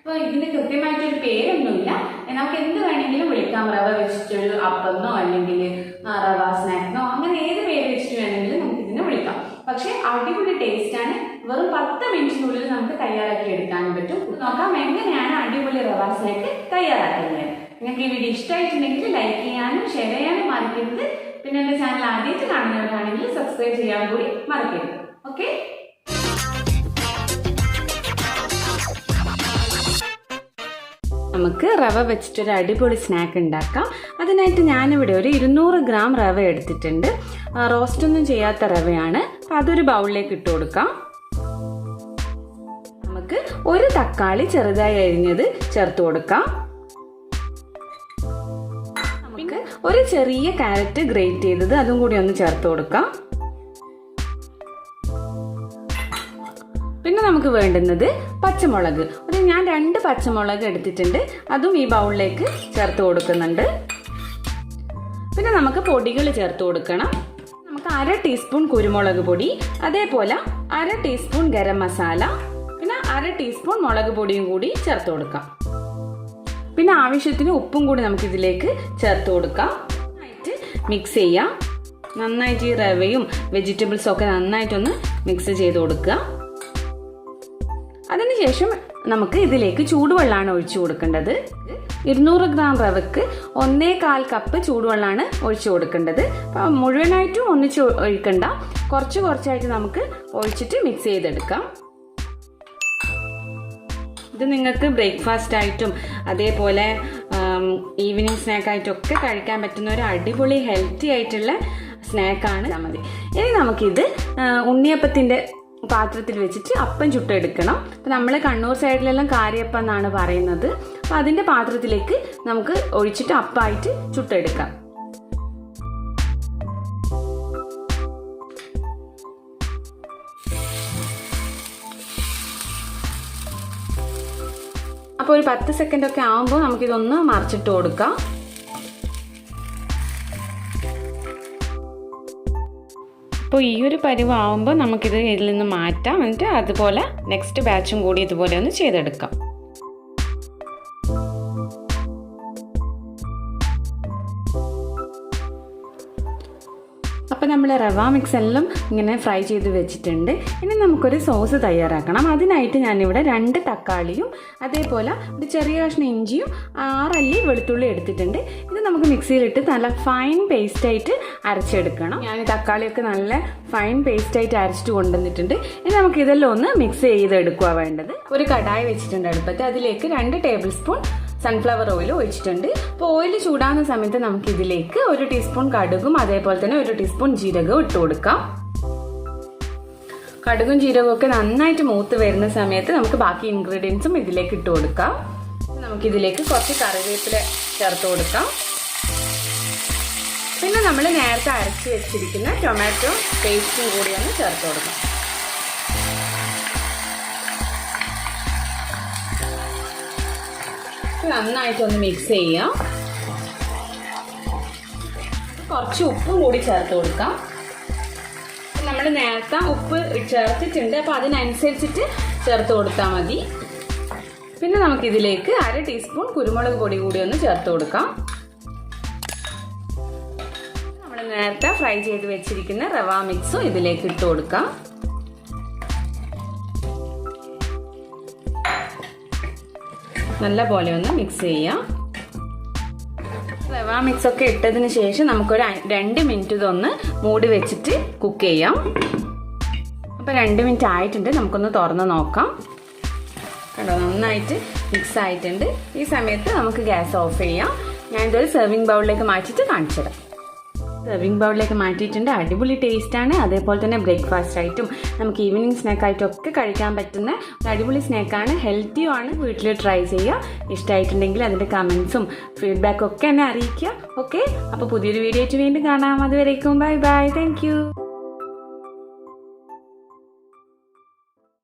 അപ്പോൾ ഇതിന് കൃത്യമായിട്ടൊരു പേരൊന്നുമില്ല, നമുക്ക് എന്ത് വേണമെങ്കിലും വിളിക്കാം. റവ വെച്ചിട്ടൊരു അപ്പന്നോ അല്ലെങ്കിൽ റവ സ്നാക്നോ അങ്ങനെ ഏത് പേര് വെച്ചിട്ട് വേണമെങ്കിലും നമുക്ക് ഇതിനെ വിളിക്കാം. പക്ഷേ അടിപൊളി ടേസ്റ്റാണ്. വെറും 10 മിനിറ്റിനുള്ളിൽ നമുക്ക് തയ്യാറാക്കി എടുക്കാനും പറ്റും. നോക്കാം എങ്ങനെയാണ് അടിപൊളി റവ സ്നാക്ക് തയ്യാറാക്കുന്നത്. നിങ്ങൾക്ക് ഈ വീഡിയോ ഇഷ്ടമായിട്ടുണ്ടെങ്കിൽ ലൈക്ക് ചെയ്യാനും ഷെയർ ചെയ്യാനും മറക്കരുത്. പിന്നെ എൻ്റെ ചാനൽ ആദ്യമായിട്ട് കാണുന്നവരാണെങ്കിൽ സബ്സ്ക്രൈബ് ചെയ്യാൻ കൂടി മറക്കരുത്. ഓക്കെ, നമുക്ക് റവ വെച്ചിട്ടൊരു അടിപൊളി സ്നാക്ക് ഉണ്ടാക്കാം. അതിനായിട്ട് ഞാനിവിടെ ഒരു 200 ഗ്രാം റവ എടുത്തിട്ടുണ്ട്. റോസ്റ്റൊന്നും ചെയ്യാത്ത റവയാണ്. അപ്പം അതൊരു ബൗളിലേക്ക് ഇട്ട് കൊടുക്കാം. നമുക്ക് ഒരു തക്കാളി ചെറുതായി അരിഞ്ഞത് ചേർത്ത് കൊടുക്കാം. നമുക്ക് ഒരു ചെറിയ ക്യാരറ്റ് ഗ്രേറ്റ് ചെയ്തത് അതും കൂടി ഒന്ന് ചേർത്ത് കൊടുക്കാം. പിന്നെ നമുക്ക് വേണ്ടുന്നത് പച്ചമുളക്. ഞാൻ 2 പച്ചമുളക് എടുത്തിട്ടുണ്ട്, അതും ഈ ബൗളിലേക്ക് ചേർത്ത് കൊടുക്കുന്നുണ്ട്. പിന്നെ നമുക്ക് പൊടികൾ ചേർത്ത് കൊടുക്കണം. നമുക്ക് 1/2 ടീസ്പൂൺ കുരുമുളക് പൊടി, അതേപോലെ 1/2 ടീസ്പൂൺ ഗരം മസാല, പിന്നെ 1/2 ടീസ്പൂൺ മുളക് പൊടിയും കൂടി ചേർത്ത് കൊടുക്കാം. പിന്നെ ആവശ്യത്തിന് ഉപ്പും കൂടി നമുക്ക് ഇതിലേക്ക് ചേർത്ത് കൊടുക്കാം. നന്നായിട്ട് മിക്സ് ചെയ്യാം. നന്നായിട്ട് ഈ റവയും വെജിറ്റബിൾസും ഒക്കെ നന്നായിട്ടൊന്ന് മിക്സ് ചെയ്ത് കൊടുക്കുക. അതിനുശേഷം നമുക്ക് ഇതിലേക്ക് ചൂടുവെള്ളമാണ് ഒഴിച്ചു കൊടുക്കേണ്ടത്. 200 ഗ്രാം റവയ്ക്ക് 1/4 കപ്പ് ചൂടുവെള്ളമാണ് ഒഴിച്ചു കൊടുക്കേണ്ടത്. അപ്പം മുഴുവനായിട്ടും ഒന്നിച്ച് ഒഴിക്കണ്ട, കുറച്ച് കുറച്ചായിട്ട് നമുക്ക് ഒഴിച്ചിട്ട് മിക്സ് ചെയ്തെടുക്കാം. ഇത് നിങ്ങൾക്ക് ബ്രേക്ക്ഫാസ്റ്റ് ആയിട്ടും അതേപോലെ ഈവനിങ് സ്നാക്കായിട്ടും ഒക്കെ കഴിക്കാൻ പറ്റുന്ന ഒരു അടിപൊളി ഹെൽത്തി ആയിട്ടുള്ള സ്നാക്കാണ്. മതി. ഇനി നമുക്കിത് ഉണ്ണിയപ്പത്തിൻ്റെ പാത്രത്തിൽ വെച്ചിട്ട് അപ്പം ചുട്ടെടുക്കണം. അപ്പം നമ്മൾ കണ്ണൂർ സൈഡിലെല്ലാം കാരിയപ്പം എന്നാണ് പറയുന്നത്. അപ്പം അതിൻ്റെ പാത്രത്തിലേക്ക് നമുക്ക് ഒഴിച്ചിട്ട് അപ്പമായിട്ട് ചുട്ടെടുക്കാം. അപ്പോൾ ഒരു 10 സെക്കൻഡ് ഒക്കെ ആകുമ്പോൾ നമുക്കിതൊന്ന് മറിച്ചിട്ട് കൊടുക്കാം. അപ്പോൾ ഈ ഒരു പരുവാകുമ്പോൾ നമുക്കിത് ഇതിൽ നിന്ന് മാറ്റാം. എന്നിട്ട് അതുപോലെ നെക്സ്റ്റ് ബാച്ചും കൂടി ഇതുപോലെ ഒന്ന് ചെയ്തെടുക്കാം. അപ്പോൾ നമ്മൾ റവ മിക്സ് എല്ലാം ഇങ്ങനെ ഫ്രൈ ചെയ്ത് വെച്ചിട്ടുണ്ട്. ഇനി നമുക്കൊരു സോസ് തയ്യാറാക്കണം. അതിനായിട്ട് ഞാനിവിടെ 2 തക്കാളിയും അതേപോലെ ഒരു ചെറിയ കഷ്ണം ഇഞ്ചിയും 6 അല്ലി വെളുത്തുള്ളി എടുത്തിട്ടുണ്ട്. ഇത് നമുക്ക് മിക്സിയിലിട്ട് നല്ല ഫൈൻ പേസ്റ്റായിട്ട് അരച്ചെടുക്കണം. ഞാൻ തക്കാളിയൊക്കെ നല്ല ഫൈൻ പേസ്റ്റായിട്ട് അരച്ചിട്ട് കൊണ്ടുവന്നിട്ടുണ്ട്. ഇനി നമുക്ക് ഇതെല്ലാം ഒന്ന് മിക്സ് ചെയ്തെടുക്കുക വേണ്ടത്. ഒരു കടായി വെച്ചിട്ടുണ്ട് അടുപ്പത്ത്. അതിലേക്ക് 2 ടേബിൾ സ്പൂൺ സൺഫ്ലവർ ഓയിൽ ഒഴിച്ചിട്ടുണ്ട്. അപ്പോൾ ഓയിൽ ചൂടാകുന്ന സമയത്ത് നമുക്ക് ഇതിലേക്ക് 1 ടീസ്പൂൺ കടുകും അതേപോലെ തന്നെ 1 ടീസ്പൂൺ ജീരകവും ഇട്ട് കൊടുക്കാം. കടുകും ജീരകവും ഒക്കെ നന്നായിട്ട് മൂത്ത് വരുന്ന സമയത്ത് നമുക്ക് ബാക്കി ഇൻഗ്രീഡിയൻസും ഇതിലേക്ക് ഇട്ട് കൊടുക്കാം. നമുക്കിതിലേക്ക് കുറച്ച് കറിവേപ്പില ചേർത്ത് കൊടുക്കാം. പിന്നെ നമ്മൾ നേരത്തെ അരച്ച് വെച്ചിരിക്കുന്ന ടൊമാറ്റോ പേസ്റ്റും കൂടി ഒന്ന് ചേർത്ത് കൊടുക്കാം. നന്നായിട്ടൊന്ന് മിക്സ് ചെയ്യാം. കുറച്ച് ഉപ്പും കൂടി ചേർത്ത് കൊടുക്കാം. നമ്മൾ നേരത്തെ ഉപ്പ് ചേർത്തിട്ടുണ്ട്, അപ്പോൾ അതിനനുസരിച്ചിട്ട് ചേർത്ത് കൊടുത്താൽ മതി. പിന്നെ നമുക്കിതിലേക്ക് 1/2 ടീസ്പൂൺ കുരുമുളക് പൊടി കൂടി ഒന്ന് ചേർത്ത് കൊടുക്കാം. നമ്മൾ നേരത്തെ ഫ്രൈ ചെയ്ത് വെച്ചിരിക്കുന്ന റവ മിക്സും ഇതിലേക്ക് ഇട്ട് കൊടുക്കാം. നല്ല പോലെ ഒന്ന് മിക്സ് ചെയ്യാം. റവ മിക്സ് ഒക്കെ ഇട്ടതിന് ശേഷം നമുക്കൊരു 2 മിനിറ്റ് ഇതൊന്ന് മൂടി വെച്ചിട്ട് കുക്ക് ചെയ്യാം. അപ്പോൾ 2 മിനിറ്റ് ആയിട്ടുണ്ട്. നമുക്കൊന്ന് തുറന്ന് നോക്കാം. കണ്ടോ, നന്നായിട്ട് മിക്സ് ആയിട്ടുണ്ട്. ഈ സമയത്ത് നമുക്ക് ഗ്യാസ് ഓഫ് ചെയ്യാം. ഞാനിതൊരു സെർവിങ് ബൗളിലേക്ക് മാറ്റിയിട്ട് കാണിച്ചു തരാം. സെർവിങ് ബൗളിലേക്ക് മാറ്റിയിട്ടുണ്ട്. അടിപൊളി ടേസ്റ്റാണ്. അതേപോലെ തന്നെ ബ്രേക്ക്ഫാസ്റ്റ് ആയിട്ടും നമുക്ക് ഈവനിങ് സ്നാക്കായിട്ടും ഒക്കെ കഴിക്കാൻ പറ്റുന്ന ഒരു അടിപൊളി സ്നാക്കാണ്. ഹെൽത്തിയുമാണ്. വീട്ടിൽ ട്രൈ ചെയ്യുക. ഇഷ്ടമായിട്ടുണ്ടെങ്കിൽ അതിൻ്റെ കമൻസും ഫീഡ്ബാക്കും ഒക്കെ എന്നെ അറിയിക്കുക. ഓക്കെ, അപ്പോൾ പുതിയൊരു വീഡിയോ ആയിട്ട് വീണ്ടും കാണാം. അതുവരേക്കും ബൈ ബൈ. Thank you.